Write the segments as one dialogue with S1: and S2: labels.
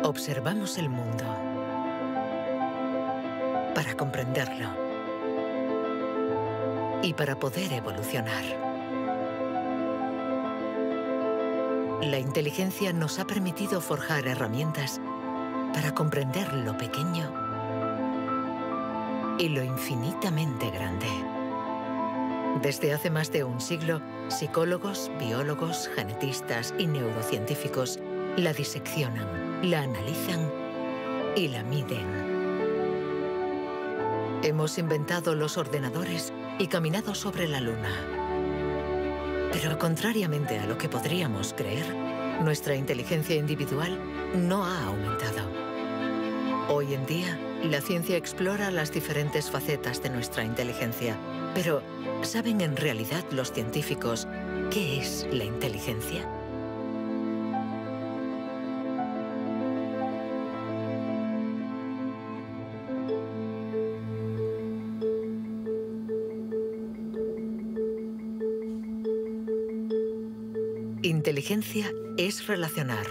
S1: Observamos el mundo para comprenderlo y para poder evolucionar. La inteligencia nos ha permitido forjar herramientas para comprender lo pequeño y lo infinitamente grande. Desde hace más de un siglo, psicólogos, biólogos, genetistas y neurocientíficos la diseccionan, la analizan y la miden. Hemos inventado los ordenadores y caminado sobre la Luna. Pero contrariamente a lo que podríamos creer, nuestra inteligencia individual no ha aumentado. Hoy en día, la ciencia explora las diferentes facetas de nuestra inteligencia. Pero, ¿saben en realidad los científicos qué es la inteligencia? Inteligencia es relacionar,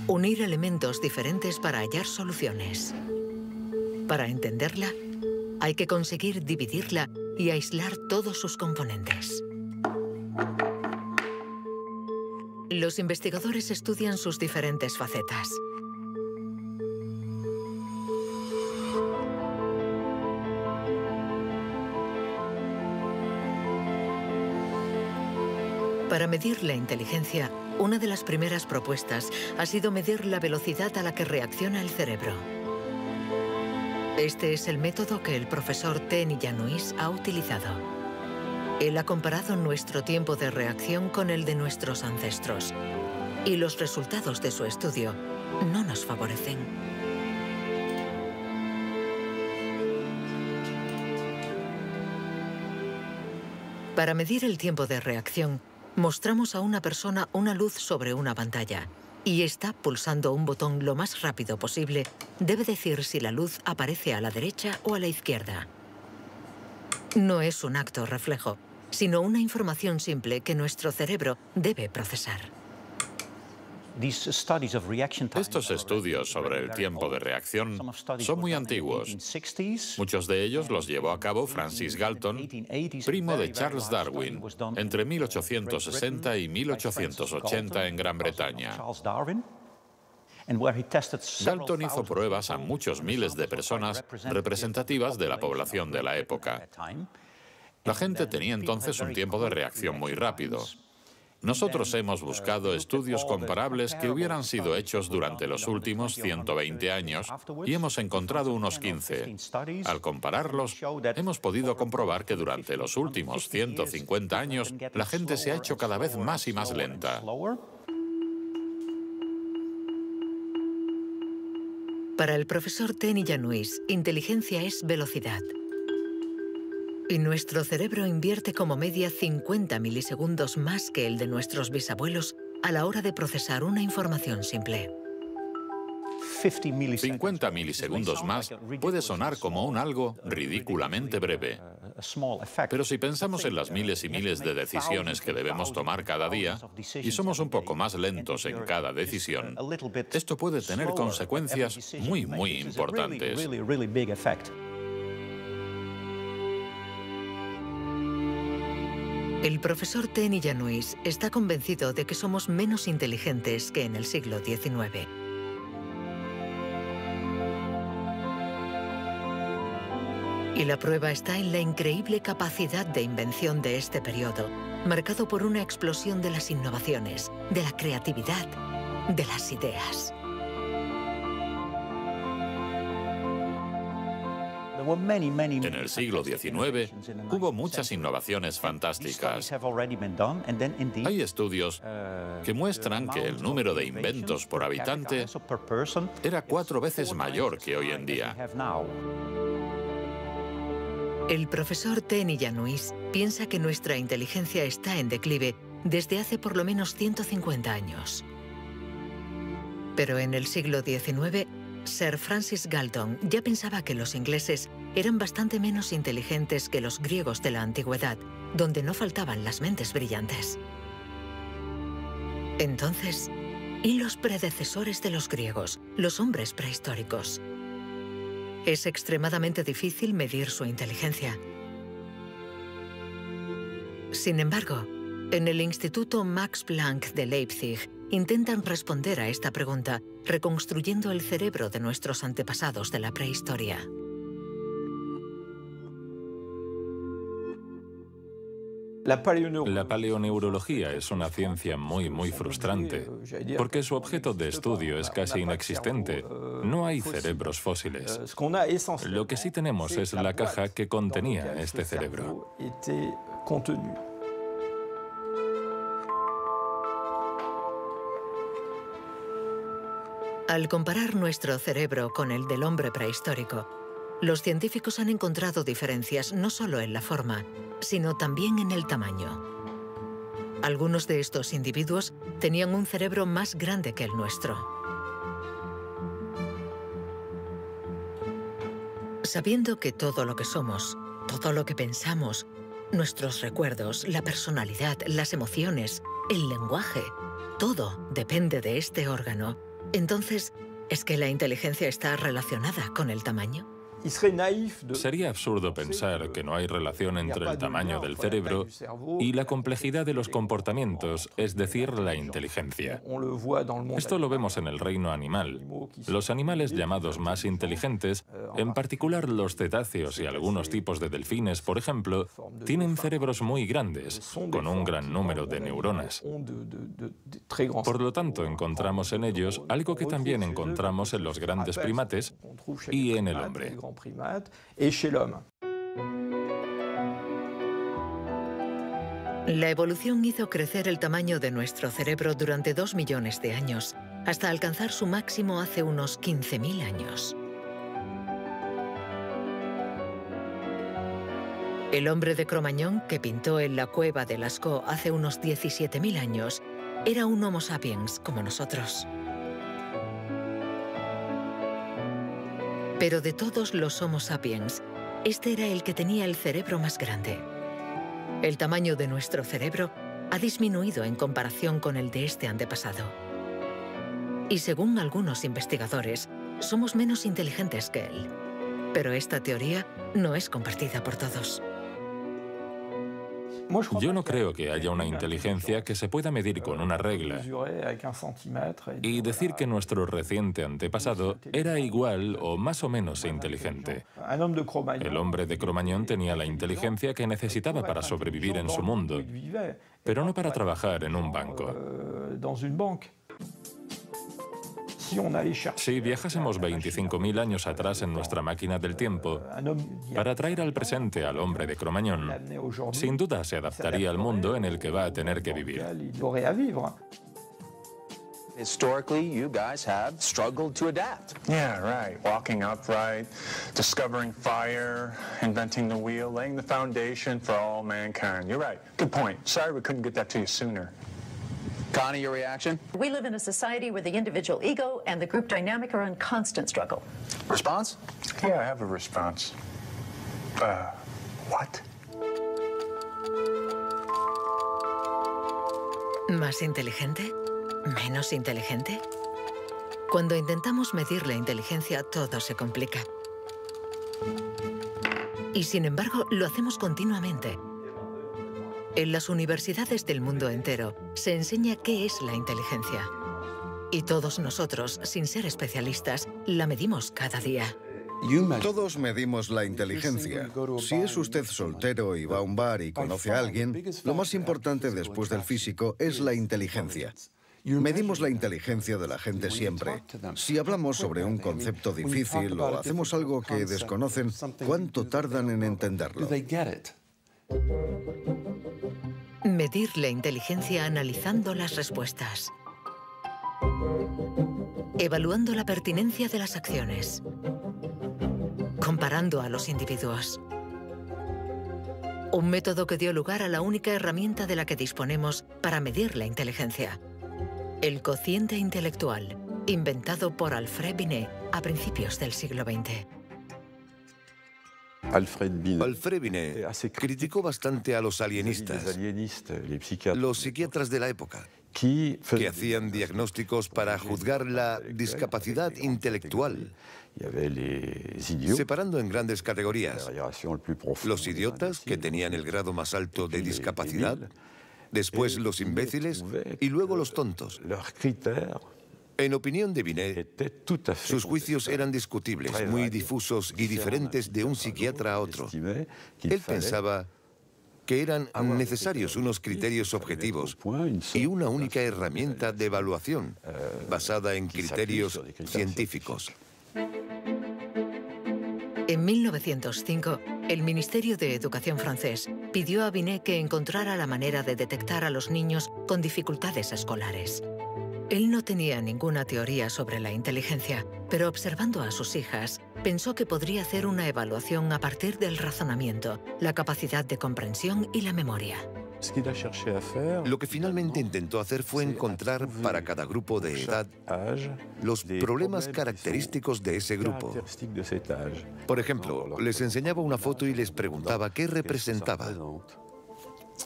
S1: unir elementos diferentes para hallar soluciones. Para entenderla, hay que conseguir dividirla y aislar todos sus componentes. Los investigadores estudian sus diferentes facetas. Para medir la inteligencia, una de las primeras propuestas ha sido medir la velocidad a la que reacciona el cerebro. Este es el método que el profesor Tenny Januis ha utilizado. Él ha comparado nuestro tiempo de reacción con el de nuestros ancestros. Y los resultados de su estudio no nos favorecen. Para medir el tiempo de reacción, mostramos a una persona una luz sobre una pantalla y esta, pulsando un botón lo más rápido posible, debe decir si la luz aparece a la derecha o a la izquierda. No es un acto reflejo, sino una información simple que nuestro cerebro debe procesar.
S2: Estos estudios sobre el tiempo de reacción son muy antiguos. Muchos de ellos los llevó a cabo Francis Galton, primo de Charles Darwin, entre 1860 y 1880 en Gran Bretaña. Galton hizo pruebas a muchos miles de personas representativas de la población de la época. La gente tenía entonces un tiempo de reacción muy rápido. Nosotros hemos buscado estudios comparables que hubieran sido hechos durante los últimos 120 años y hemos encontrado unos 15. Al compararlos, hemos podido comprobar que durante los últimos 150 años la gente se ha hecho cada vez más y más lenta.
S1: Para el profesor Tenny Januis, inteligencia es velocidad. Y nuestro cerebro invierte como media 50 milisegundos más que el de nuestros bisabuelos a la hora de procesar una información simple.
S2: 50 milisegundos más puede sonar como un algo ridículamente breve. Pero si pensamos en las miles y miles de decisiones que debemos tomar cada día, y somos un poco más lentos en cada decisión, esto puede tener consecuencias muy, muy importantes.
S1: El profesor Tenny Januis está convencido de que somos menos inteligentes que en el siglo XIX. Y la prueba está en la increíble capacidad de invención de este periodo, marcado por una explosión de las innovaciones, de la creatividad, de las ideas.
S2: En el siglo XIX hubo muchas innovaciones fantásticas. Hay estudios que muestran que el número de inventos por habitante era 4 veces mayor que hoy en día.
S1: El profesor Tenny Januis piensa que nuestra inteligencia está en declive desde hace por lo menos 150 años. Pero en el siglo XIX, Sir Francis Galton ya pensaba que los ingleses eran bastante menos inteligentes que los griegos de la antigüedad, donde no faltaban las mentes brillantes. Entonces, y los predecesores de los griegos, los hombres prehistóricos. Es extremadamente difícil medir su inteligencia. Sin embargo, en el Instituto Max Planck de Leipzig intentan responder a esta pregunta reconstruyendo el cerebro de nuestros antepasados de la prehistoria.
S3: La paleoneurología es una ciencia muy frustrante, porque su objeto de estudio es casi inexistente. No hay cerebros fósiles. Lo que sí tenemos es la caja que contenía este cerebro.
S1: Al comparar nuestro cerebro con el del hombre prehistórico, los científicos han encontrado diferencias no solo en la forma, sino también en el tamaño. Algunos de estos individuos tenían un cerebro más grande que el nuestro. Sabiendo que todo lo que somos, todo lo que pensamos, nuestros recuerdos, la personalidad, las emociones, el lenguaje, todo depende de este órgano, entonces, ¿es que la inteligencia está relacionada con el tamaño?
S3: Sería absurdo pensar que no hay relación entre el tamaño del cerebro y la complejidad de los comportamientos, es decir, la inteligencia. Esto lo vemos en el reino animal. Los animales llamados más inteligentes, en particular los cetáceos y algunos tipos de delfines, por ejemplo, tienen cerebros muy grandes, con un gran número de neuronas. Por lo tanto, encontramos en ellos algo que también encontramos en los grandes primates y en el hombre.
S1: La evolución hizo crecer el tamaño de nuestro cerebro durante 2 millones de años, hasta alcanzar su máximo hace unos 15.000 años. El hombre de Cro-Magnon, que pintó en la cueva de Lascaux hace unos 17.000 años, era un Homo sapiens como nosotros. Pero de todos los Homo sapiens, este era el que tenía el cerebro más grande. El tamaño de nuestro cerebro ha disminuido en comparación con el de este antepasado. Y según algunos investigadores, somos menos inteligentes que él. Pero esta teoría no es compartida por todos.
S3: Yo no creo que haya una inteligencia que se pueda medir con una regla y decir que nuestro reciente antepasado era igual o más o menos inteligente. El hombre de Cro-Magnon tenía la inteligencia que necesitaba para sobrevivir en su mundo, pero no para trabajar en un banco. Si viajásemos 25.000 años atrás en nuestra máquina del tiempo para traer al presente al hombre de Cro-Magnon, sin duda se adaptaría al mundo en el que va a tener que vivir.
S4: Historically, you guys have struggled to adapt.
S5: Yeah, right. Walking upright, discovering fire, inventing the wheel, laying the foundation for all mankind. You're right. Good point. Sorry we couldn't get that to you sooner.
S4: Connie, your reaction?
S6: We live in a society where the individual ego and the group dynamic are in constant struggle.
S4: Response?
S5: Yeah, I have a response. What?
S1: ¿Más inteligente? ¿Menos inteligente? Cuando intentamos medir la inteligencia, todo se complica. Y sin embargo, lo hacemos continuamente. En las universidades del mundo entero se enseña qué es la inteligencia. Y todos nosotros, sin ser especialistas, la medimos cada día.
S7: Todos medimos la inteligencia. Si es usted soltero y va a un bar y conoce a alguien, lo más importante después del físico es la inteligencia. Medimos la inteligencia de la gente siempre. Si hablamos sobre un concepto difícil o hacemos algo que desconocen, ¿cuánto tardan en entenderlo?
S1: Medir la inteligencia analizando las respuestas. Evaluando la pertinencia de las acciones. Comparando a los individuos. Un método que dio lugar a la única herramienta de la que disponemos para medir la inteligencia. El cociente intelectual, inventado por Alfred Binet a principios del siglo XX.
S8: Alfred Binet criticó bastante a los alienistas, los psiquiatras de la época. que hacían diagnósticos para juzgar la discapacidad intelectual, separando en grandes categorías: los idiotas, que tenían el grado más alto de discapacidad, después los imbéciles y luego los tontos. En opinión de Binet, sus juicios eran discutibles, muy difusos y diferentes de un psiquiatra a otro. Él pensaba que eran necesarios unos criterios objetivos y una única herramienta de evaluación basada en criterios científicos.
S1: En 1905, el Ministerio de Educación francés pidió a Binet que encontrara la manera de detectar a los niños con dificultades escolares. Él no tenía ninguna teoría sobre la inteligencia, pero observando a sus hijas, pensó que podría hacer una evaluación a partir del razonamiento, la capacidad de comprensión y la memoria.
S8: Lo que finalmente intentó hacer fue encontrar para cada grupo de edad los problemas característicos de ese grupo. Por ejemplo, les enseñaba una foto y les preguntaba qué representaba.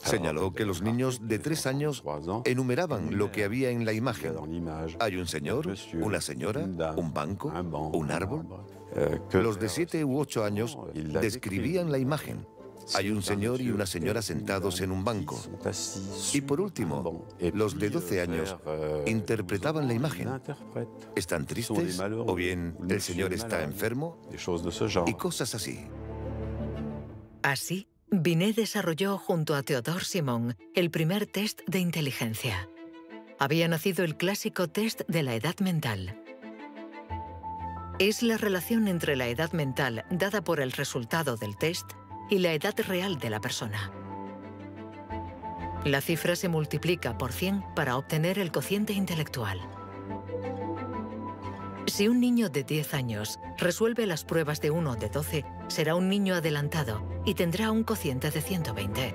S8: Señaló que los niños de 3 años enumeraban lo que había en la imagen. Hay un señor, una señora, un banco, un árbol. Los de 7 u 8 años describían la imagen. Hay un señor y una señora sentados en un banco. Y por último, los de 12 años interpretaban la imagen. ¿Están tristes? ¿O bien el señor está enfermo? Y cosas así.
S1: Así, Binet desarrolló junto a Théodore Simon el primer test de inteligencia. Había nacido el clásico test de la edad mental. Es la relación entre la edad mental dada por el resultado del test y la edad real de la persona. La cifra se multiplica por 100 para obtener el cociente intelectual. Si un niño de 10 años resuelve las pruebas de uno de 12, será un niño adelantado y tendrá un cociente de 120.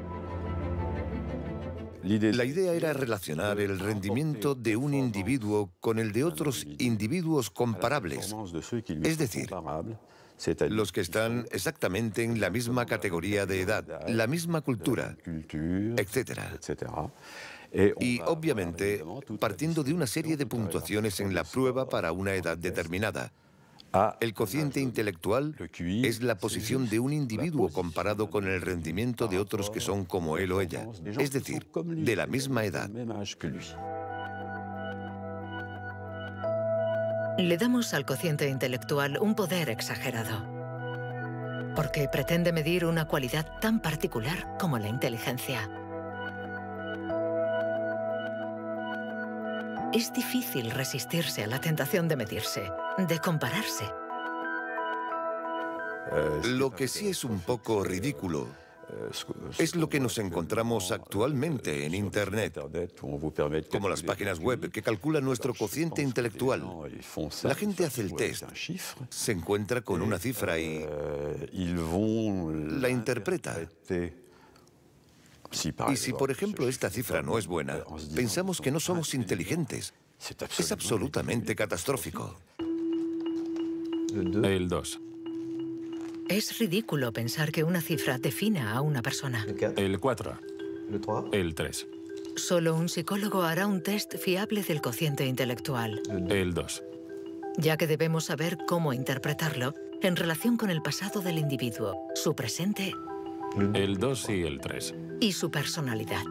S8: La idea era relacionar el rendimiento de un individuo con el de otros individuos comparables, es decir, los que están exactamente en la misma categoría de edad, la misma cultura, etc. Y, obviamente, partiendo de una serie de puntuaciones en la prueba para una edad determinada. El cociente intelectual es la posición de un individuo comparado con el rendimiento de otros que son como él o ella, es decir, de la misma edad.
S1: Le damos al cociente intelectual un poder exagerado, porque pretende medir una cualidad tan particular como la inteligencia. Es difícil resistirse a la tentación de medirse, de compararse.
S8: Lo que sí es un poco ridículo es lo que nos encontramos actualmente en Internet, como las páginas web que calculan nuestro cociente intelectual. La gente hace el test, se encuentra con una cifra y la interpreta. Y si, por ejemplo, esta cifra no es buena, pensamos que no somos inteligentes. Es absolutamente catastrófico.
S3: El 2.
S1: Es ridículo pensar que una cifra defina a una persona.
S3: El 4. El 3.
S1: Solo un psicólogo hará un test fiable del cociente intelectual.
S3: El 2.
S1: Ya que debemos saber cómo interpretarlo en relación con el pasado del individuo, su presente
S3: El 2 y el 3.
S1: y su personalidad.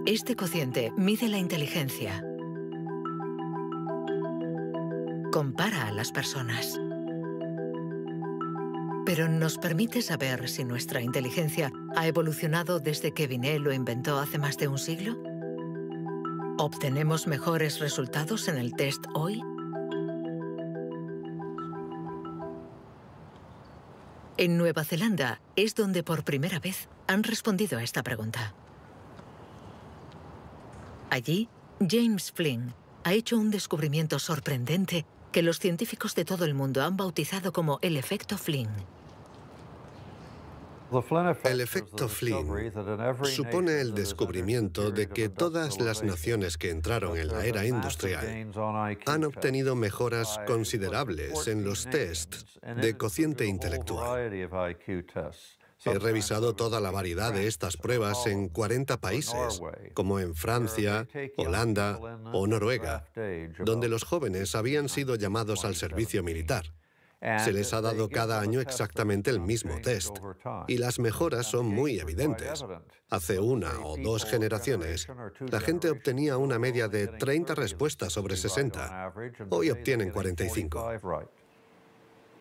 S1: Este cociente mide la inteligencia. Compara a las personas. Pero ¿nos permite saber si nuestra inteligencia ha evolucionado desde que Binet lo inventó hace más de un siglo? ¿Obtenemos mejores resultados en el test hoy? En Nueva Zelanda es donde por primera vez han respondido a esta pregunta. Allí, James Flynn ha hecho un descubrimiento sorprendente que los científicos de todo el mundo han bautizado como el efecto Flynn.
S9: El efecto Flynn supone el descubrimiento de que todas las naciones que entraron en la era industrial han obtenido mejoras considerables en los tests de cociente intelectual. He revisado toda la variedad de estas pruebas en 40 países, como en Francia, Holanda o Noruega, donde los jóvenes habían sido llamados al servicio militar. Se les ha dado cada año exactamente el mismo test, y las mejoras son muy evidentes. Hace una o dos generaciones, la gente obtenía una media de 30 respuestas sobre 60. Hoy obtienen 45.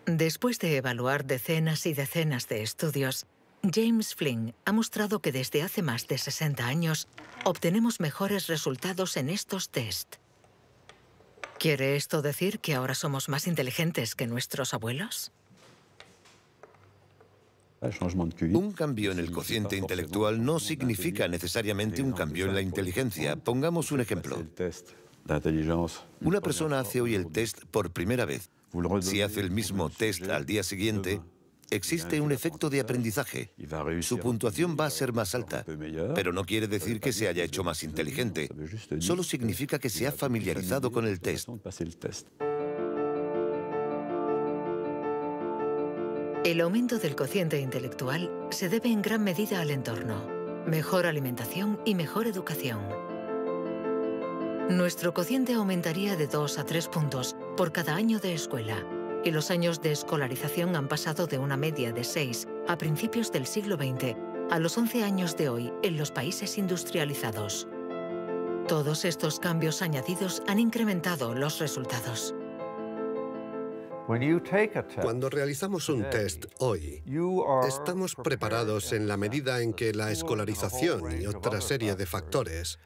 S1: Después de evaluar decenas y decenas de estudios, James Flynn ha mostrado que desde hace más de 60 años obtenemos mejores resultados en estos test. ¿Quiere esto decir que ahora somos más inteligentes que nuestros abuelos?
S8: Un cambio en el cociente intelectual no significa necesariamente un cambio en la inteligencia. Pongamos un ejemplo. Una persona hace hoy el test por primera vez. Si hace el mismo test al día siguiente, existe un efecto de aprendizaje. Su puntuación va a ser más alta, pero no quiere decir que se haya hecho más inteligente. Solo significa que se ha familiarizado con el test.
S1: El aumento del cociente intelectual se debe en gran medida al entorno, mejor alimentación y mejor educación. Nuestro cociente aumentaría de 2 a 3 puntos por cada año de escuela, y los años de escolarización han pasado de una media de 6 a principios del siglo XX a los 11 años de hoy en los países industrializados. Todos estos cambios añadidos han incrementado los resultados.
S9: Cuando realizamos un test hoy, estamos preparados en la medida en que la escolarización y otra serie de factores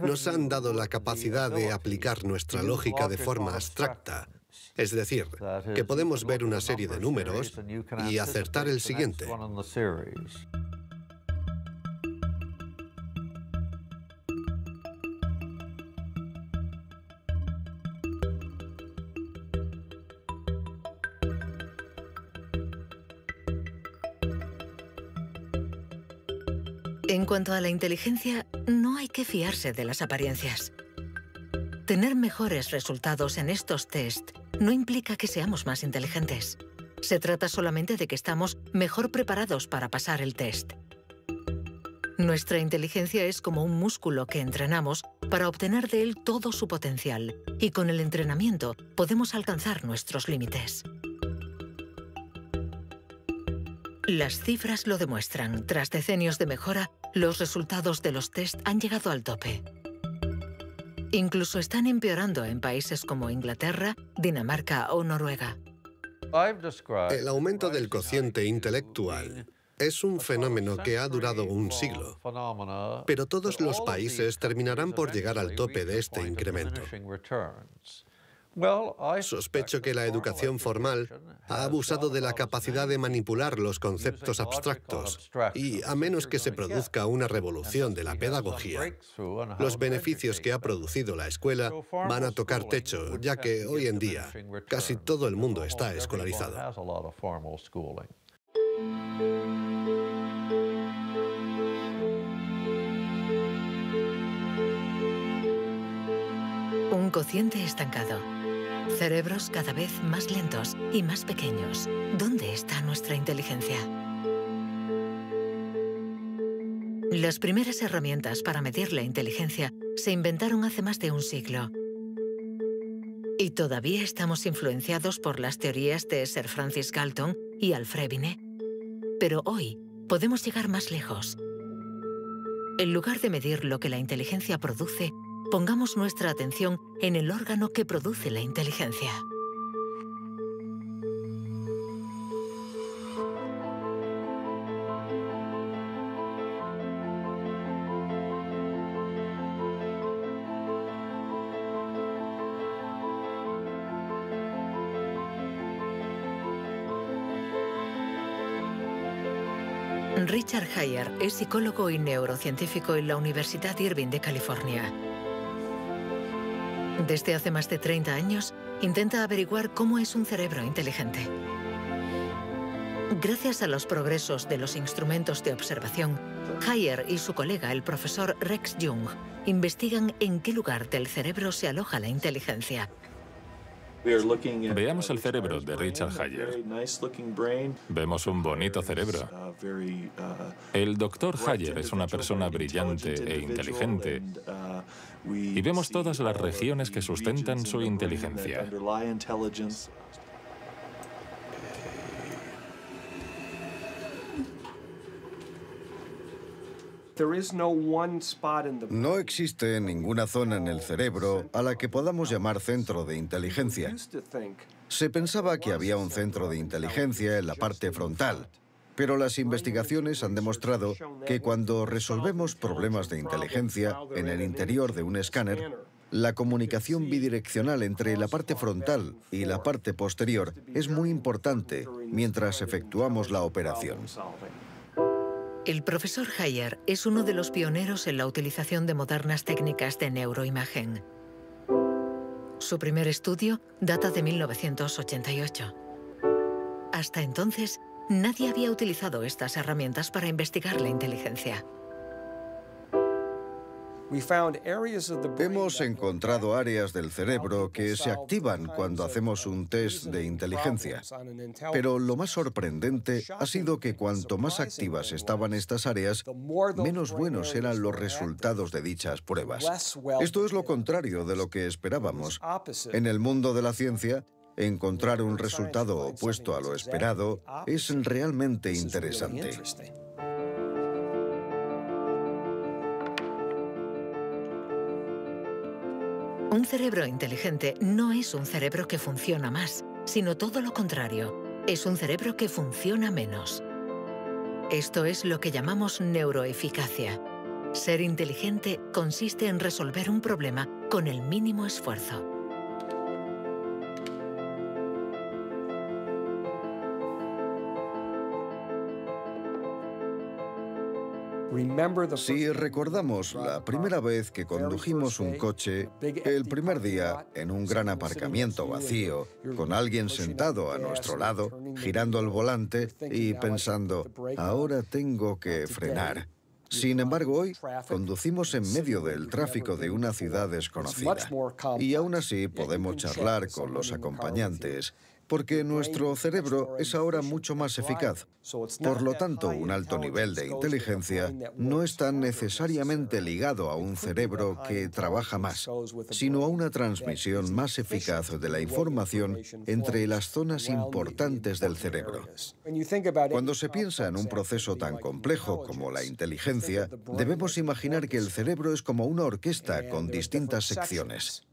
S9: nos han dado la capacidad de aplicar nuestra lógica de forma abstracta. Es decir, que podemos ver una serie de números y acertar el siguiente.
S1: En cuanto a la inteligencia, no hay que fiarse de las apariencias. Tener mejores resultados en estos test no implica que seamos más inteligentes. Se trata solamente de que estamos mejor preparados para pasar el test. Nuestra inteligencia es como un músculo que entrenamos para obtener de él todo su potencial, y con el entrenamiento podemos alcanzar nuestros límites. Las cifras lo demuestran. Tras decenios de mejora, los resultados de los test han llegado al tope. Incluso están empeorando en países como Inglaterra, Dinamarca o Noruega.
S9: El aumento del cociente intelectual es un fenómeno que ha durado un siglo, pero todos los países terminarán por llegar al tope de este incremento. Sospecho que la educación formal ha abusado de la capacidad de manipular los conceptos abstractos y, a menos que se produzca una revolución de la pedagogía, los beneficios que ha producido la escuela van a tocar techo, ya que hoy en día casi todo el mundo está escolarizado.
S1: Un cociente estancado. Cerebros cada vez más lentos y más pequeños. ¿Dónde está nuestra inteligencia? Las primeras herramientas para medir la inteligencia se inventaron hace más de un siglo. Y todavía estamos influenciados por las teorías de Sir Francis Galton y Alfred Binet. Pero hoy podemos llegar más lejos. En lugar de medir lo que la inteligencia produce, pongamos nuestra atención en el órgano que produce la inteligencia. Richard Heyer es psicólogo y neurocientífico en la Universidad Irving de California. Desde hace más de 30 años, intenta averiguar cómo es un cerebro inteligente. Gracias a los progresos de los instrumentos de observación, Heyer y su colega, el profesor Rex Jung, investigan en qué lugar del cerebro se aloja la inteligencia.
S3: Veamos el cerebro de Richard Hayer. Vemos un bonito cerebro. El doctor Hayer es una persona brillante e inteligente y vemos todas las regiones que sustentan su inteligencia.
S7: No existe ninguna zona en el cerebro a la que podamos llamar centro de inteligencia. Se pensaba que había un centro de inteligencia en la parte frontal, pero las investigaciones han demostrado que cuando resolvemos problemas de inteligencia en el interior de un escáner, la comunicación bidireccional entre la parte frontal y la parte posterior es muy importante mientras efectuamos la operación.
S1: El profesor Hayer es uno de los pioneros en la utilización de modernas técnicas de neuroimagen. Su primer estudio data de 1988. Hasta entonces, nadie había utilizado estas herramientas para investigar la inteligencia.
S7: Hemos encontrado áreas del cerebro que se activan cuando hacemos un test de inteligencia. Pero lo más sorprendente ha sido que cuanto más activas estaban estas áreas, menos buenos eran los resultados de dichas pruebas. Esto es lo contrario de lo que esperábamos. En el mundo de la ciencia, encontrar un resultado opuesto a lo esperado es realmente interesante.
S1: Un cerebro inteligente no es un cerebro que funciona más, sino todo lo contrario. Es un cerebro que funciona menos. Esto es lo que llamamos neuroeficacia. Ser inteligente consiste en resolver un problema con el mínimo esfuerzo.
S7: Si recordamos la primera vez que condujimos un coche, el primer día en un gran aparcamiento vacío, con alguien sentado a nuestro lado, girando el volante y pensando, ahora tengo que frenar. Sin embargo, hoy conducimos en medio del tráfico de una ciudad desconocida y aún así podemos charlar con los acompañantes, porque nuestro cerebro es ahora mucho más eficaz. Por lo tanto, un alto nivel de inteligencia no está necesariamente ligado a un cerebro que trabaja más, sino a una transmisión más eficaz de la información entre las zonas importantes del cerebro. Cuando se piensa en un proceso tan complejo como la inteligencia, debemos imaginar que el cerebro es como una orquesta con distintas secciones.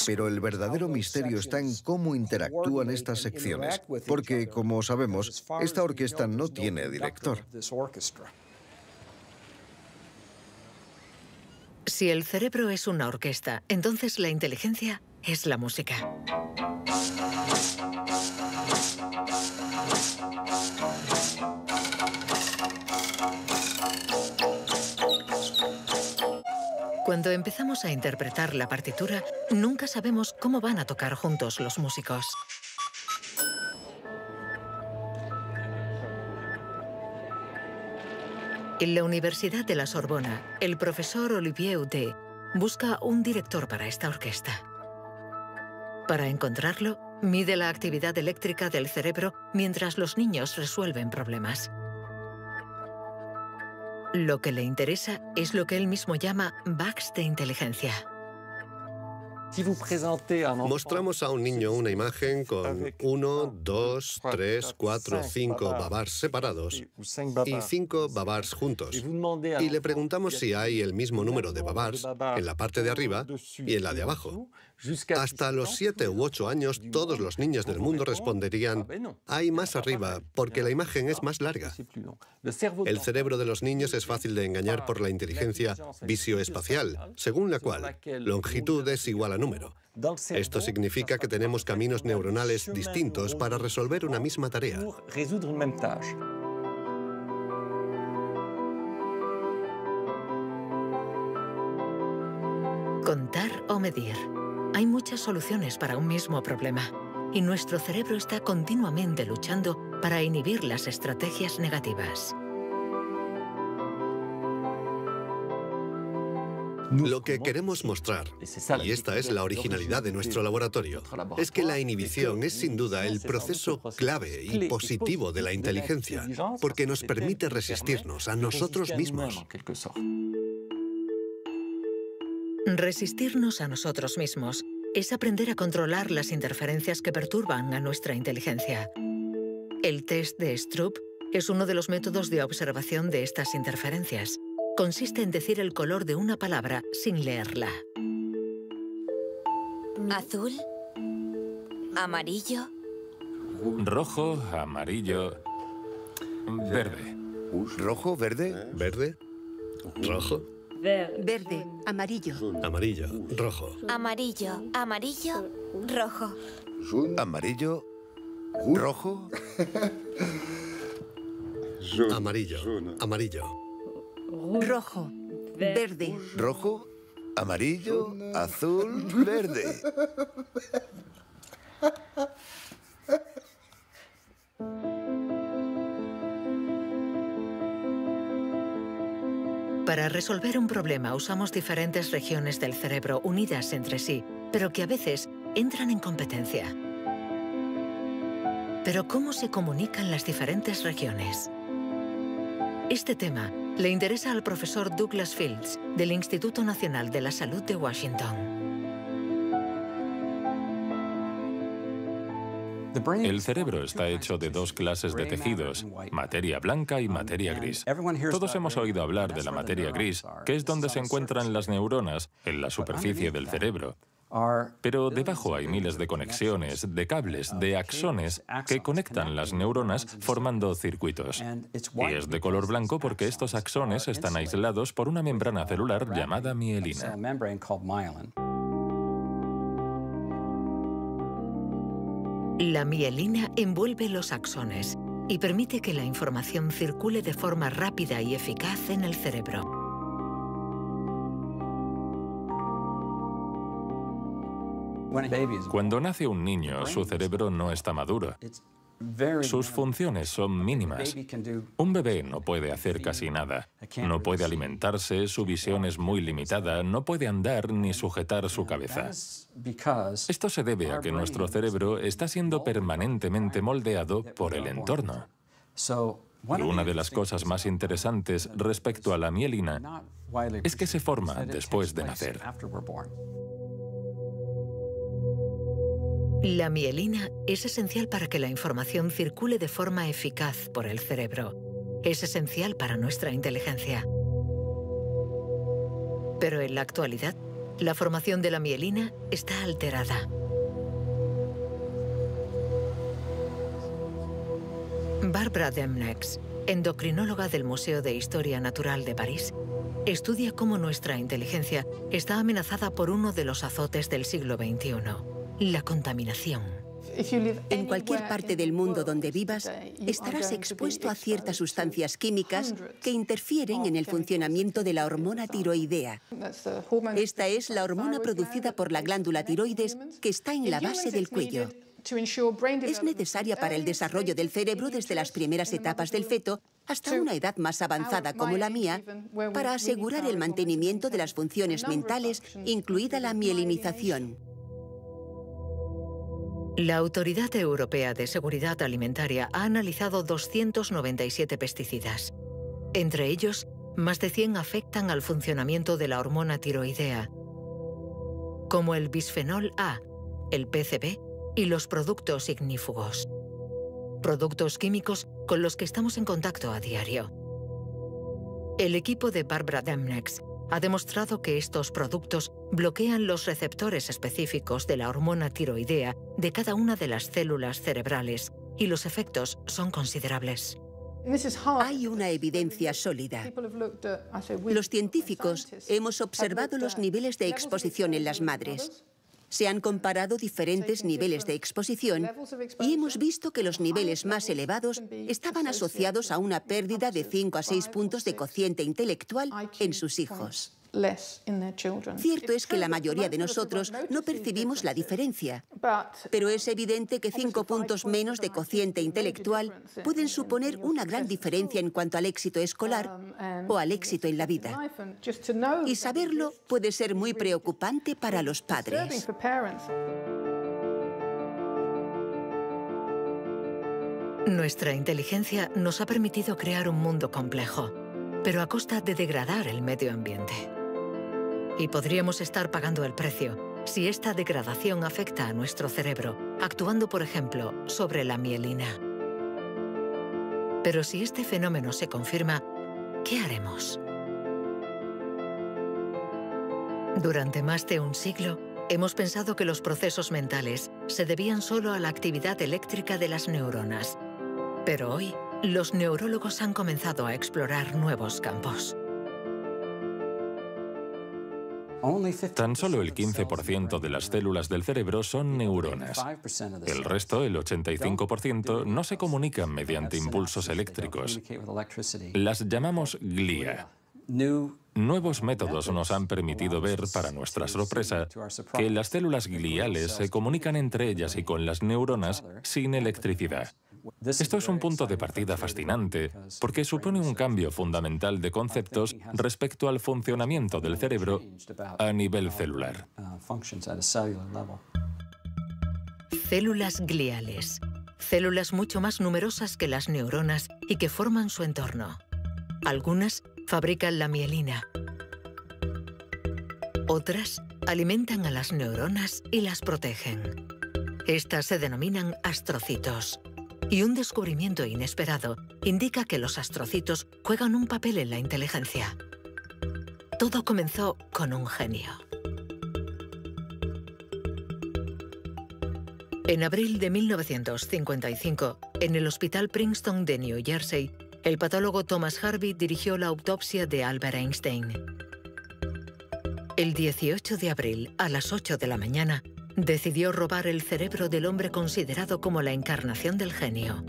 S7: Pero el verdadero misterio está en cómo interactúan estas secciones, porque, como sabemos, esta orquesta no tiene director.
S1: Si el cerebro es una orquesta, entonces la inteligencia es la música. Cuando empezamos a interpretar la partitura, nunca sabemos cómo van a tocar juntos los músicos. En la Universidad de la Sorbona, el profesor Olivier Houdet busca un director para esta orquesta. Para encontrarlo, mide la actividad eléctrica del cerebro mientras los niños resuelven problemas. Lo que le interesa es lo que él mismo llama bugs de inteligencia.
S9: Mostramos a un niño una imagen con 1, 2, 3, 4, 5 babars separados y 5 babars juntos. Y le preguntamos si hay el mismo número de babars en la parte de arriba y en la de abajo. Hasta los 7 u 8 años, todos los niños del mundo responderían, hay más arriba, porque la imagen es más larga. El cerebro de los niños es fácil de engañar por la inteligencia visioespacial, según la cual longitud es igual a número. Esto significa que tenemos caminos neuronales distintos para resolver una misma tarea.
S1: Contar o medir. Hay muchas soluciones para un mismo problema, y nuestro cerebro está continuamente luchando para inhibir las estrategias negativas.
S9: Lo que queremos mostrar, y esta es la originalidad de nuestro laboratorio, es que la inhibición es sin duda el proceso clave y positivo de la inteligencia, porque nos permite resistirnos a nosotros mismos.
S1: Resistirnos a nosotros mismos es aprender a controlar las interferencias que perturban a nuestra inteligencia. El test de Stroop es uno de los métodos de observación de estas interferencias. Consiste en decir el color de una palabra sin leerla.
S10: Azul, amarillo,
S3: rojo, amarillo, verde.
S8: ¿Rojo, verde?
S9: ¿Verde? ¿Rojo?
S11: Verde, amarillo.
S9: Amarillo, rojo.
S10: amarillo, amarillo, rojo.
S8: ¿Amarillo? ¿Rojo?
S9: Amarillo, amarillo.
S11: Rojo, verde.
S8: ¿Rojo? ¿Amarillo? ¿Azul? ¿Verde?
S1: Para resolver un problema usamos diferentes regiones del cerebro unidas entre sí, pero que a veces entran en competencia. Pero ¿cómo se comunican las diferentes regiones? Este tema le interesa al profesor Douglas Fields, del Instituto Nacional de la Salud de Washington.
S3: El cerebro está hecho de dos clases de tejidos, materia blanca y materia gris. Todos hemos oído hablar de la materia gris, que es donde se encuentran las neuronas, en la superficie del cerebro. Pero debajo hay miles de conexiones, de cables, de axones que conectan las neuronas formando circuitos. Y es de color blanco porque estos axones están aislados por una membrana celular llamada mielina.
S1: La mielina envuelve los axones y permite que la información circule de forma rápida y eficaz en el cerebro.
S3: Cuando nace un niño, su cerebro no está maduro. Sus funciones son mínimas. Un bebé no puede hacer casi nada. No puede alimentarse, su visión es muy limitada, no puede andar ni sujetar su cabeza. Esto se debe a que nuestro cerebro está siendo permanentemente moldeado por el entorno. Y una de las cosas más interesantes respecto a la mielina es que se forma después de nacer.
S1: La mielina es esencial para que la información circule de forma eficaz por el cerebro. Es esencial para nuestra inteligencia. Pero en la actualidad, la formación de la mielina está alterada. Barbara Demnex, endocrinóloga del Museo de Historia Natural de París, estudia cómo nuestra inteligencia está amenazada por uno de los azotes del siglo XXI. La contaminación.
S11: En cualquier parte del mundo donde vivas, estarás expuesto a ciertas sustancias químicas que interfieren en el funcionamiento de la hormona tiroidea. Esta es la hormona producida por la glándula tiroides que está en la base del cuello. Es necesaria para el desarrollo del cerebro desde las primeras etapas del feto hasta una edad más avanzada como la mía, para asegurar el mantenimiento de las funciones mentales, incluida la mielinización.
S1: La Autoridad Europea de Seguridad Alimentaria ha analizado 297 pesticidas. Entre ellos, más de 100 afectan al funcionamiento de la hormona tiroidea, como el bisfenol A, el PCB y los productos ignífugos. Productos químicos con los que estamos en contacto a diario. El equipo de Barbara Demnex ha demostrado que estos productos bloquean los receptores específicos de la hormona tiroidea de cada una de las células cerebrales y los efectos son considerables.
S11: Hay una evidencia sólida. Los científicos hemos observado los niveles de exposición en las madres. Se han comparado diferentes niveles de exposición y hemos visto que los niveles más elevados estaban asociados a una pérdida de 5 a 6 puntos de cociente intelectual en sus hijos. Cierto es que la mayoría de nosotros no percibimos la diferencia, pero es evidente que 5 puntos menos de cociente intelectual pueden suponer una gran diferencia en cuanto al éxito escolar o al éxito en la vida. Y saberlo puede ser muy preocupante para los padres.
S1: Nuestra inteligencia nos ha permitido crear un mundo complejo, pero a costa de degradar el medio ambiente. Y podríamos estar pagando el precio si esta degradación afecta a nuestro cerebro, actuando, por ejemplo, sobre la mielina. Pero si este fenómeno se confirma, ¿qué haremos? Durante más de un siglo, hemos pensado que los procesos mentales se debían solo a la actividad eléctrica de las neuronas. Pero hoy, los neurólogos han comenzado a explorar nuevos campos.
S3: Tan solo el 15% de las células del cerebro son neuronas. El resto, el 85%, no se comunican mediante impulsos eléctricos. Las llamamos glía. Nuevos métodos nos han permitido ver, para nuestra sorpresa, que las células gliales se comunican entre ellas y con las neuronas sin electricidad. Esto es un punto de partida fascinante, porque supone un cambio fundamental de conceptos respecto al funcionamiento del cerebro a nivel celular.
S1: Células gliales. Células mucho más numerosas que las neuronas y que forman su entorno. Algunas fabrican la mielina. Otras alimentan a las neuronas y las protegen. Estas se denominan astrocitos. Y un descubrimiento inesperado indica que los astrocitos juegan un papel en la inteligencia. Todo comenzó con un genio. En abril de 1955, en el Hospital Princeton de New Jersey, el patólogo Thomas Harvey dirigió la autopsia de Albert Einstein. El 18 de abril, a las 8 de la mañana, decidió robar el cerebro del hombre considerado como la encarnación del genio.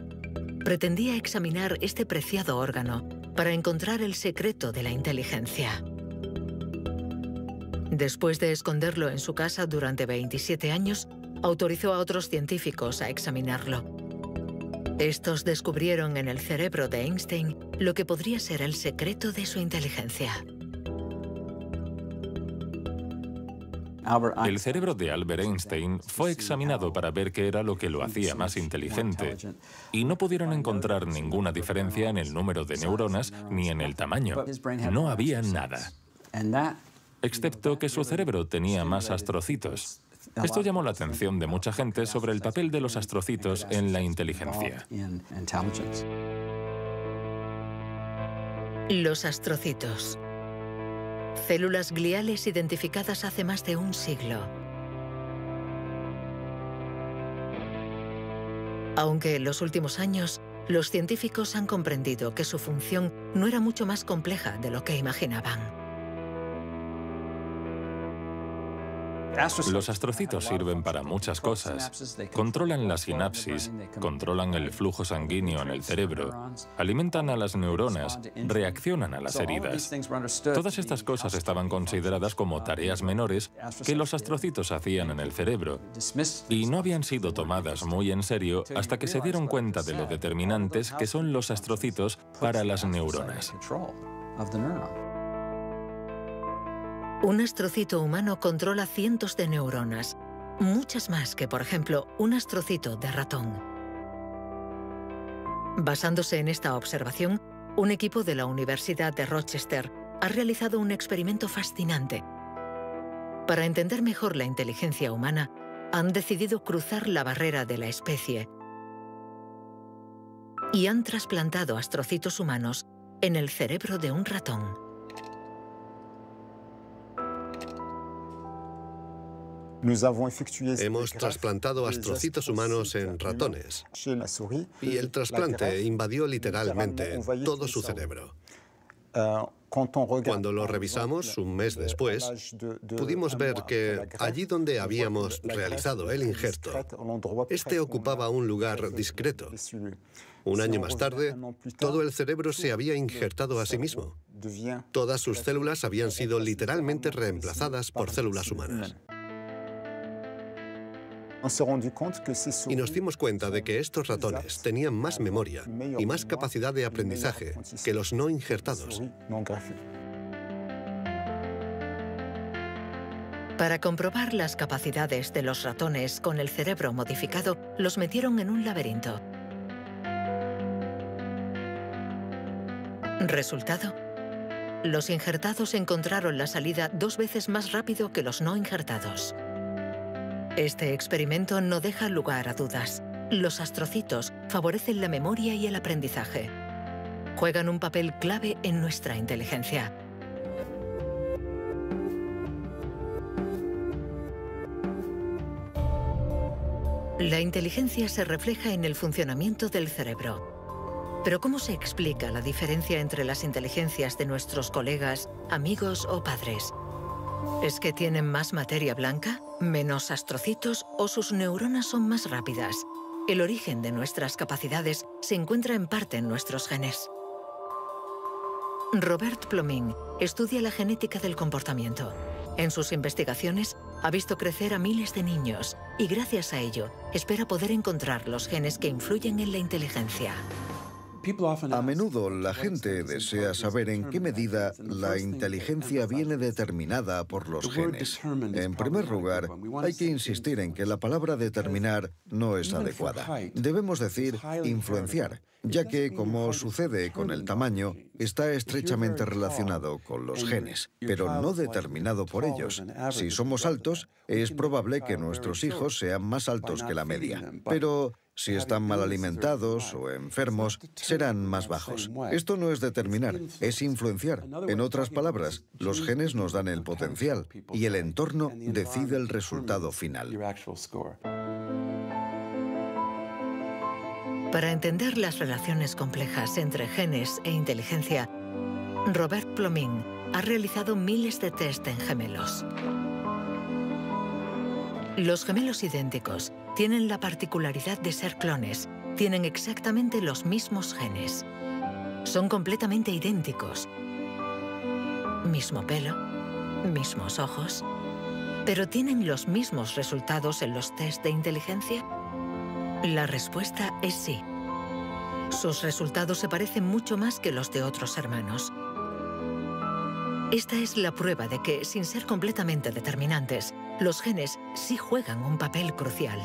S1: Pretendía examinar este preciado órgano para encontrar el secreto de la inteligencia. Después de esconderlo en su casa durante 27 años, autorizó a otros científicos a examinarlo. Estos descubrieron en el cerebro de Einstein lo que podría ser el secreto de su inteligencia.
S3: El cerebro de Albert Einstein fue examinado para ver qué era lo que lo hacía más inteligente, y no pudieron encontrar ninguna diferencia en el número de neuronas ni en el tamaño. No había nada, excepto que su cerebro tenía más astrocitos. Esto llamó la atención de mucha gente sobre el papel de los astrocitos en la inteligencia.
S1: Los astrocitos. Células gliales identificadas hace más de un siglo. Aunque en los últimos años, los científicos han comprendido que su función no era mucho más compleja de lo que imaginaban.
S3: Los astrocitos sirven para muchas cosas. Controlan la sinapsis, controlan el flujo sanguíneo en el cerebro, alimentan a las neuronas, reaccionan a las heridas. Todas estas cosas estaban consideradas como tareas menores que los astrocitos hacían en el cerebro, y no habían sido tomadas muy en serio hasta que se dieron cuenta de lo determinantes que son los astrocitos para las neuronas.
S1: Un astrocito humano controla cientos de neuronas, muchas más que, por ejemplo, un astrocito de ratón. Basándose en esta observación, un equipo de la Universidad de Rochester ha realizado un experimento fascinante. Para entender mejor la inteligencia humana, han decidido cruzar la barrera de la especie y han trasplantado astrocitos humanos en el cerebro de un ratón.
S9: Hemos trasplantado astrocitos humanos en ratones y el trasplante invadió literalmente todo su cerebro. Cuando lo revisamos un mes después, pudimos ver que allí donde habíamos realizado el injerto, este ocupaba un lugar discreto. Un año más tarde, todo el cerebro se había injertado a sí mismo. Todas sus células habían sido literalmente reemplazadas por células humanas. Y nos dimos cuenta de que estos ratones tenían más memoria y más capacidad de aprendizaje que los no injertados.
S1: Para comprobar las capacidades de los ratones con el cerebro modificado, los metieron en un laberinto. Resultado: los injertados encontraron la salida 2 veces más rápido que los no injertados. Este experimento no deja lugar a dudas. Los astrocitos favorecen la memoria y el aprendizaje. Juegan un papel clave en nuestra inteligencia. La inteligencia se refleja en el funcionamiento del cerebro. Pero ¿cómo se explica la diferencia entre las inteligencias de nuestros colegas, amigos o padres? ¿Es que tienen más materia blanca, menos astrocitos o sus neuronas son más rápidas? El origen de nuestras capacidades se encuentra en parte en nuestros genes. Robert Plomin estudia la genética del comportamiento. En sus investigaciones ha visto crecer a miles de niños y gracias a ello espera poder encontrar los genes que influyen en la inteligencia.
S7: A menudo la gente desea saber en qué medida la inteligencia viene determinada por los genes. En primer lugar, hay que insistir en que la palabra determinar no es adecuada. Debemos decir influenciar, ya que, como sucede con el tamaño, está estrechamente relacionado con los genes, pero no determinado por ellos. Si somos altos, es probable que nuestros hijos sean más altos que la media, pero si están mal alimentados o enfermos, serán más bajos. Esto no es determinar, es influenciar. En otras palabras, los genes nos dan el potencial y el entorno decide el resultado final.
S1: Para entender las relaciones complejas entre genes e inteligencia, Robert Plomin ha realizado miles de test en gemelos. Los gemelos idénticos tienen la particularidad de ser clones, tienen exactamente los mismos genes. Son completamente idénticos. Mismo pelo, mismos ojos, pero ¿tienen los mismos resultados en los test de inteligencia? La respuesta es sí. Sus resultados se parecen mucho más que los de otros hermanos. Esta es la prueba de que, sin ser completamente determinantes, los genes sí juegan un papel crucial.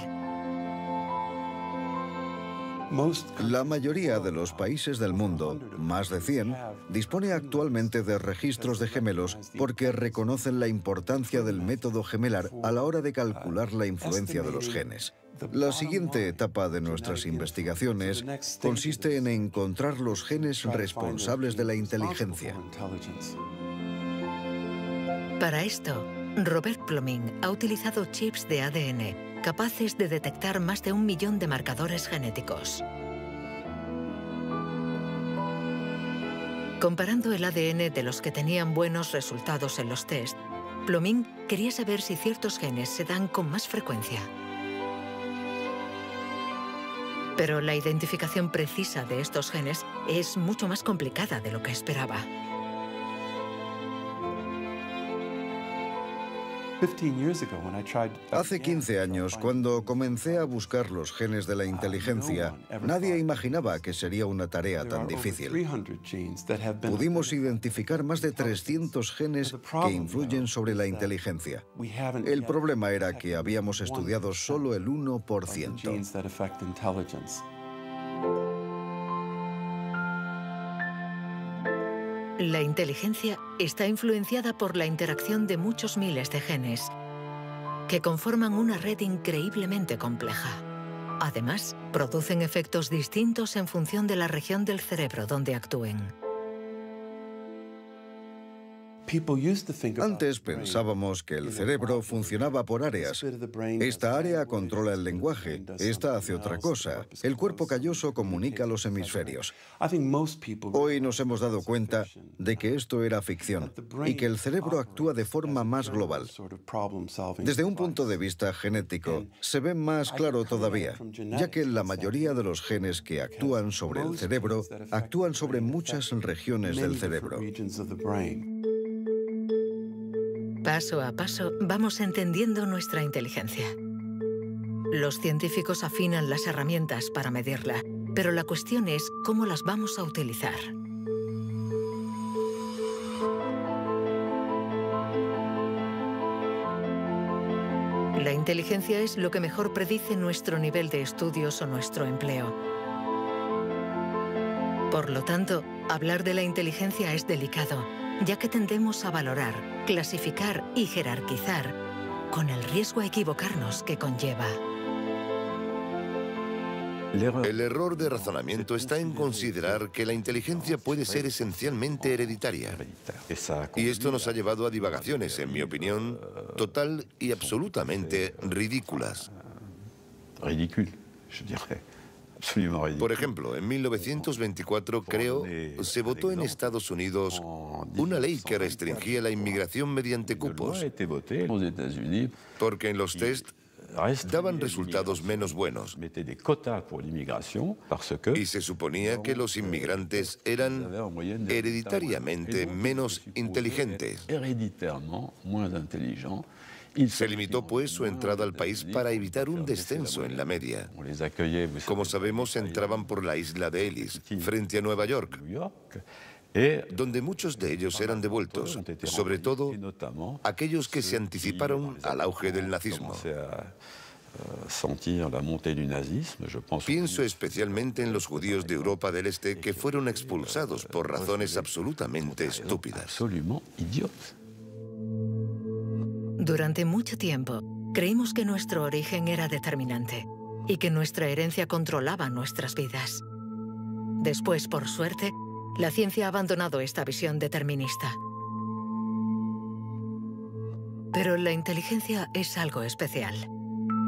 S7: La mayoría de los países del mundo, más de 100, dispone actualmente de registros de gemelos porque reconocen la importancia del método gemelar a la hora de calcular la influencia de los genes. La siguiente etapa de nuestras investigaciones consiste en encontrar los genes responsables de la inteligencia.
S1: Para esto, Robert Plomin ha utilizado chips de ADN capaces de detectar más de 1 millón de marcadores genéticos. Comparando el ADN de los que tenían buenos resultados en los test, Plomin quería saber si ciertos genes se dan con más frecuencia. Pero la identificación precisa de estos genes es mucho más complicada de lo que esperaba.
S7: Hace 15 años, cuando comencé a buscar los genes de la inteligencia, nadie imaginaba que sería una tarea tan difícil. Pudimos identificar más de 300 genes que influyen sobre la inteligencia. El problema era que habíamos estudiado solo el 1%.
S1: La inteligencia está influenciada por la interacción de muchos miles de genes que conforman una red increíblemente compleja. Además, producen efectos distintos en función de la región del cerebro donde actúen.
S7: Antes pensábamos que el cerebro funcionaba por áreas. Esta área controla el lenguaje, esta hace otra cosa. El cuerpo calloso comunica los hemisferios. Hoy nos hemos dado cuenta de que esto era ficción y que el cerebro actúa de forma más global. Desde un punto de vista genético, se ve más claro todavía, ya que la mayoría de los genes que actúan sobre el cerebro actúan sobre muchas regiones del cerebro.
S1: Paso a paso vamos entendiendo nuestra inteligencia. Los científicos afinan las herramientas para medirla, pero la cuestión es cómo las vamos a utilizar. La inteligencia es lo que mejor predice nuestro nivel de estudios o nuestro empleo. Por lo tanto, hablar de la inteligencia es delicado, ya que tendemos a valorar, clasificar y jerarquizar, con el riesgo a equivocarnos que conlleva.
S8: El error de razonamiento está en considerar que la inteligencia puede ser esencialmente hereditaria. Y esto nos ha llevado a divagaciones, en mi opinión, total y absolutamente ridículas. Por ejemplo, en 1924, creo, se votó en Estados Unidos una ley que restringía la inmigración mediante cupos, porque en los test daban resultados menos buenos. Y se suponía que los inmigrantes eran hereditariamente menos inteligentes. Se limitó, pues, su entrada al país para evitar un descenso en la media. Como sabemos, entraban por la isla de Ellis, frente a Nueva York, donde muchos de ellos eran devueltos, sobre todo aquellos que se anticiparon al auge del nazismo. Pienso especialmente en los judíos de Europa del Este que fueron expulsados por razones absolutamente estúpidas.
S1: Durante mucho tiempo, creímos que nuestro origen era determinante y que nuestra herencia controlaba nuestras vidas. Después, por suerte, la ciencia ha abandonado esta visión determinista. Pero la inteligencia es algo especial.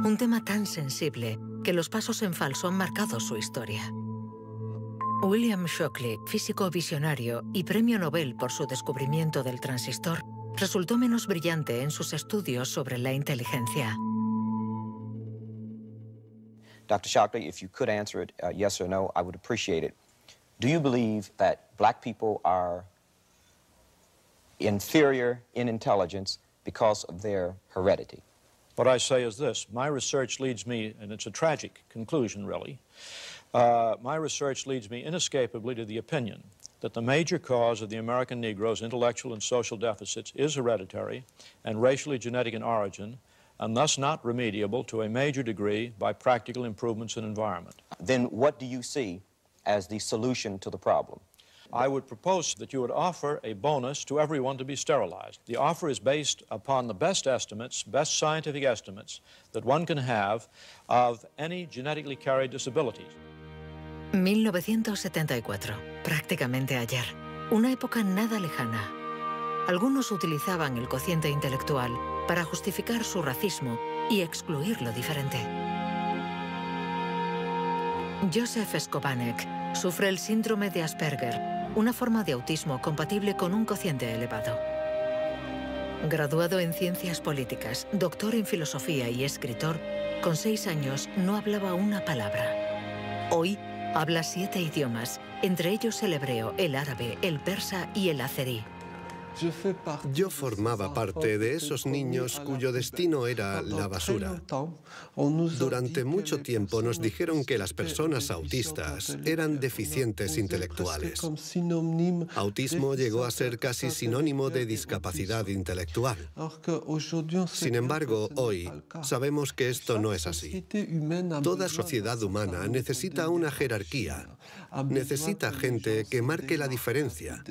S1: Un tema tan sensible que los pasos en falso han marcado su historia. William Shockley, físico visionario y premio Nobel por su descubrimiento del transistor, resultó menos brillante en sus estudios sobre la inteligencia.
S12: Dr. Shockley, if you could answer it yes or no, I would appreciate it. Do you believe that black people are inferior in intelligence because of their heredity?
S13: What I say is this. My research leads me, and it's a tragic conclusion, really, my research leads me inescapably to the opinion that the major cause of the American Negro's intellectual and social deficits is hereditary and racially genetic in origin, and thus not remediable to a major degree by practical improvements in environment.
S12: Then what do you see as the solution to the problem?
S13: I would propose that you would offer a bonus to everyone to be sterilized. The offer is based upon the best estimates, best scientific estimates that one can have of any genetically carried disabilities.
S1: 1974, prácticamente ayer, una época nada lejana. Algunos utilizaban el cociente intelectual para justificar su racismo y excluir lo diferente. Joseph Skobanek sufre el síndrome de Asperger, una forma de autismo compatible con un cociente elevado. Graduado en ciencias políticas, doctor en filosofía y escritor, con 6 años no hablaba una palabra. Hoy habla 7 idiomas, entre ellos el hebreo, el árabe, el persa y el azerí.
S9: Yo formaba parte de esos niños cuyo destino era la basura. Durante mucho tiempo nos dijeron que las personas autistas eran deficientes intelectuales. Autismo llegó a ser casi sinónimo de discapacidad intelectual. Sin embargo, hoy sabemos que esto no es así. Toda sociedad humana necesita una jerarquía, Necesita gente que marque la diferencia.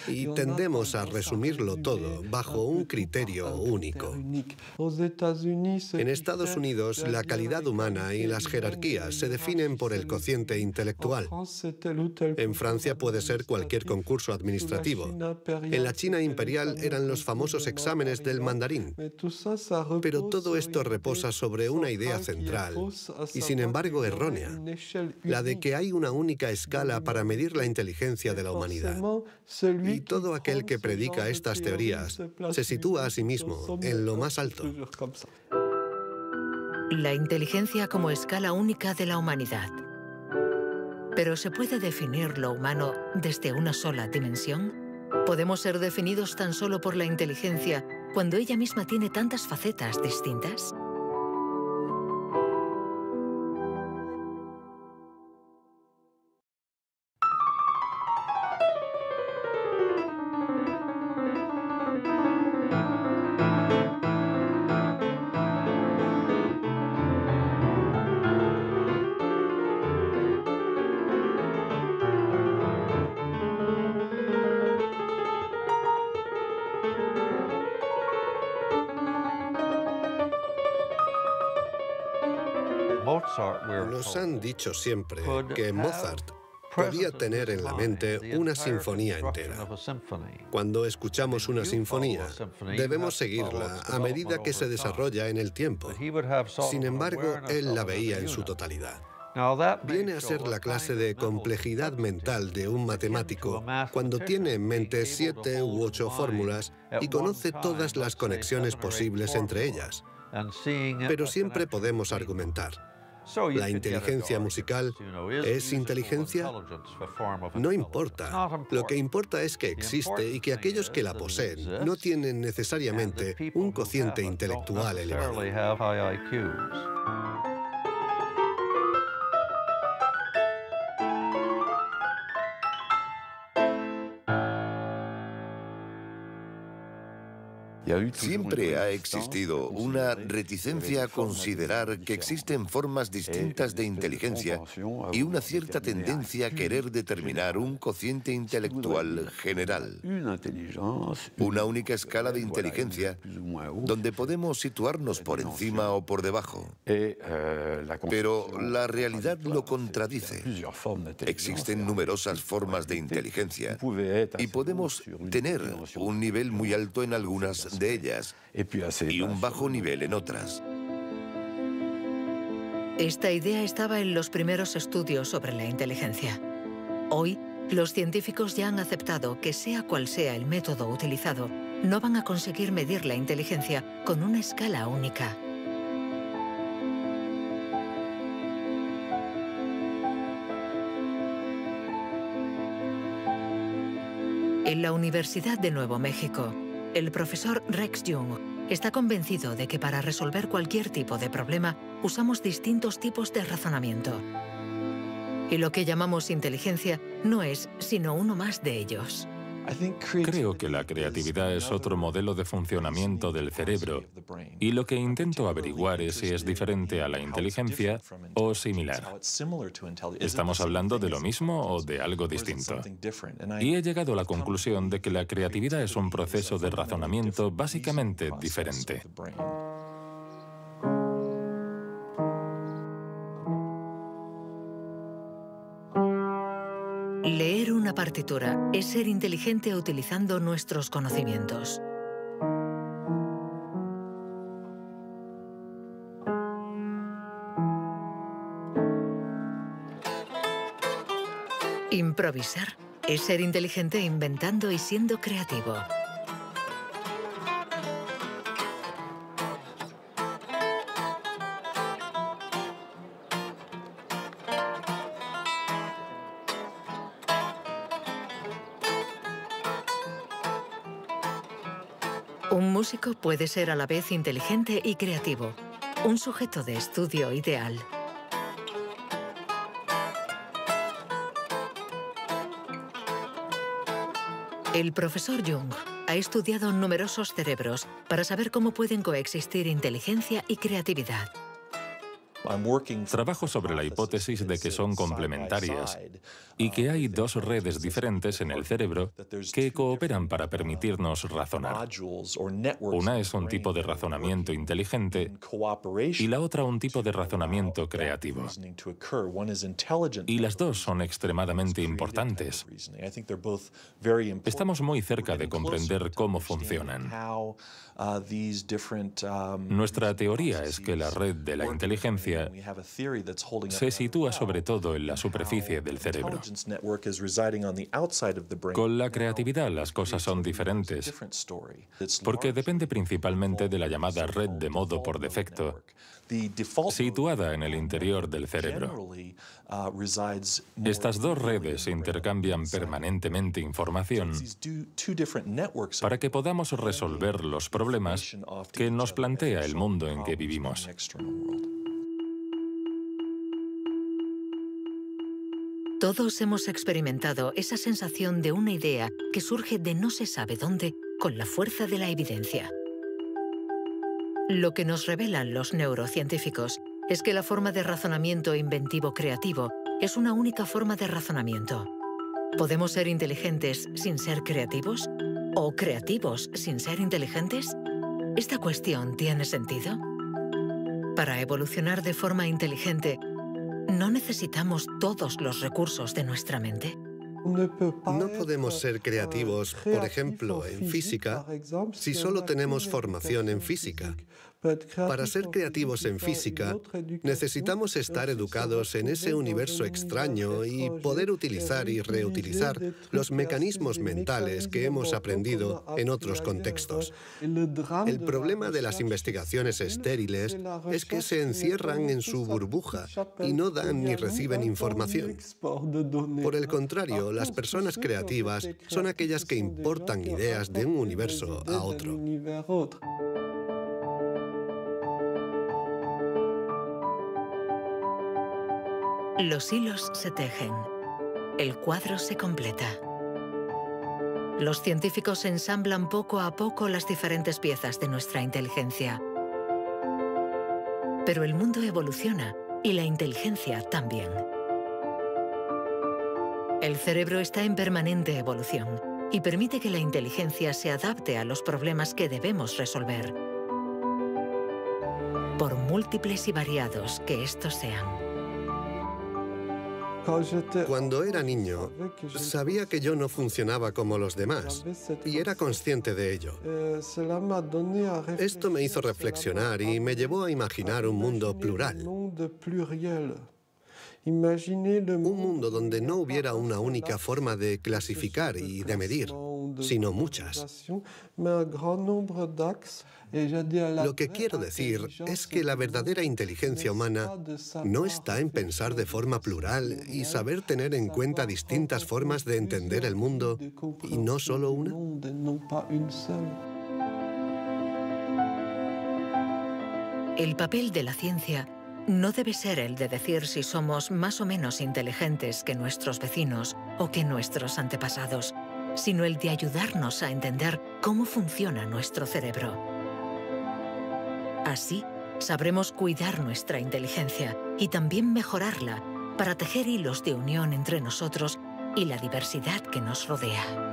S9: Y tendemos a resumirlo todo bajo un criterio único. En Estados Unidos, la calidad humana y las jerarquías se definen por el cociente intelectual. En Francia puede ser cualquier concurso administrativo. En la China imperial eran los famosos exámenes del mandarín. Pero todo esto reposa sobre una idea central, y sin embargo errónea, la de que hay una única escala para medir la inteligencia de la humanidad. Y todo aquel que predica estas teorías se sitúa a sí mismo en lo más alto.
S1: La inteligencia como escala única de la humanidad. ¿Pero se puede definir lo humano desde una sola dimensión? ¿Podemos ser definidos tan solo por la inteligencia cuando ella misma tiene tantas facetas distintas?
S9: Nos han dicho siempre que Mozart podía tener en la mente una sinfonía entera. Cuando escuchamos una sinfonía, debemos seguirla a medida que se desarrolla en el tiempo. Sin embargo, él la veía en su totalidad. Viene a ser la clase de complejidad mental de un matemático cuando tiene en mente 7 u 8 fórmulas y conoce todas las conexiones posibles entre ellas. Pero siempre podemos argumentar. ¿La inteligencia musical es inteligencia? No importa. Lo que importa es que existe y que aquellos que la poseen no tienen necesariamente un cociente intelectual elevado.
S8: Siempre ha existido una reticencia a considerar que existen formas distintas de inteligencia y una cierta tendencia a querer determinar un cociente intelectual general. Una única escala de inteligencia donde podemos situarnos por encima o por debajo. Pero la realidad lo contradice. Existen numerosas formas de inteligencia y podemos tener un nivel muy alto en algunas de ellas y un bajo nivel en otras.
S1: Esta idea estaba en los primeros estudios sobre la inteligencia. Hoy, los científicos ya han aceptado que sea cual sea el método utilizado, no van a conseguir medir la inteligencia con una escala única. En la Universidad de Nuevo México, el profesor Rex Jung está convencido de que para resolver cualquier tipo de problema usamos distintos tipos de razonamiento. Y lo que llamamos inteligencia no es sino uno más de ellos.
S3: Creo que la creatividad es otro modelo de funcionamiento del cerebro y lo que intento averiguar es si es diferente a la inteligencia o similar. ¿Estamos hablando de lo mismo o de algo distinto? Y he llegado a la conclusión de que la creatividad es un proceso de razonamiento básicamente diferente.
S1: Leer una partitura es ser inteligente utilizando nuestros conocimientos. Improvisar es ser inteligente inventando y siendo creativo. Un músico puede ser a la vez inteligente y creativo, un sujeto de estudio ideal. El profesor Jung ha estudiado numerosos cerebros para saber cómo pueden coexistir inteligencia y creatividad.
S3: Trabajo sobre la hipótesis de que son complementarias y que hay dos redes diferentes en el cerebro que cooperan para permitirnos razonar. Una es un tipo de razonamiento inteligente y la otra un tipo de razonamiento creativo. Y las dos son extremadamente importantes. Estamos muy cerca de comprender cómo funcionan. Nuestra teoría es que la red de la inteligencia se sitúa sobre todo en la superficie del cerebro. Con la creatividad las cosas son diferentes, porque depende principalmente de la llamada red de modo por defecto, situada en el interior del cerebro. Estas dos redes intercambian permanentemente información para que podamos resolver los problemas que nos plantea el mundo en que vivimos.
S1: Todos hemos experimentado esa sensación de una idea que surge de no se sabe dónde con la fuerza de la evidencia. Lo que nos revelan los neurocientíficos es que la forma de razonamiento inventivo creativo es una única forma de razonamiento. ¿Podemos ser inteligentes sin ser creativos? ¿O creativos sin ser inteligentes? ¿Esta cuestión tiene sentido? Para evolucionar de forma inteligente, ¿no necesitamos todos los recursos de nuestra mente?
S9: No podemos ser creativos, por ejemplo, en física, si solo tenemos formación en física. Para ser creativos en física, necesitamos estar educados en ese universo extraño y poder utilizar y reutilizar los mecanismos mentales que hemos aprendido en otros contextos. El problema de las investigaciones estériles es que se encierran en su burbuja y no dan ni reciben información. Por el contrario, las personas creativas son aquellas que importan ideas de un universo a otro.
S1: Los hilos se tejen. El cuadro se completa. Los científicos ensamblan poco a poco las diferentes piezas de nuestra inteligencia. Pero el mundo evoluciona y la inteligencia también. El cerebro está en permanente evolución y permite que la inteligencia se adapte a los problemas que debemos resolver, por múltiples y variados que estos sean.
S9: Cuando era niño, sabía que yo no funcionaba como los demás y era consciente de ello. Esto me hizo reflexionar y me llevó a imaginar un mundo plural. Un mundo donde no hubiera una única forma de clasificar y de medir, sino muchas. Lo que quiero decir es que la verdadera inteligencia humana no está en pensar de forma plural y saber tener en cuenta distintas formas de entender el mundo y no solo una.
S1: El papel de la ciencia no debe ser el de decir si somos más o menos inteligentes que nuestros vecinos o que nuestros antepasados, sino el de ayudarnos a entender cómo funciona nuestro cerebro. Así, sabremos cuidar nuestra inteligencia y también mejorarla para tejer hilos de unión entre nosotros y la diversidad que nos rodea.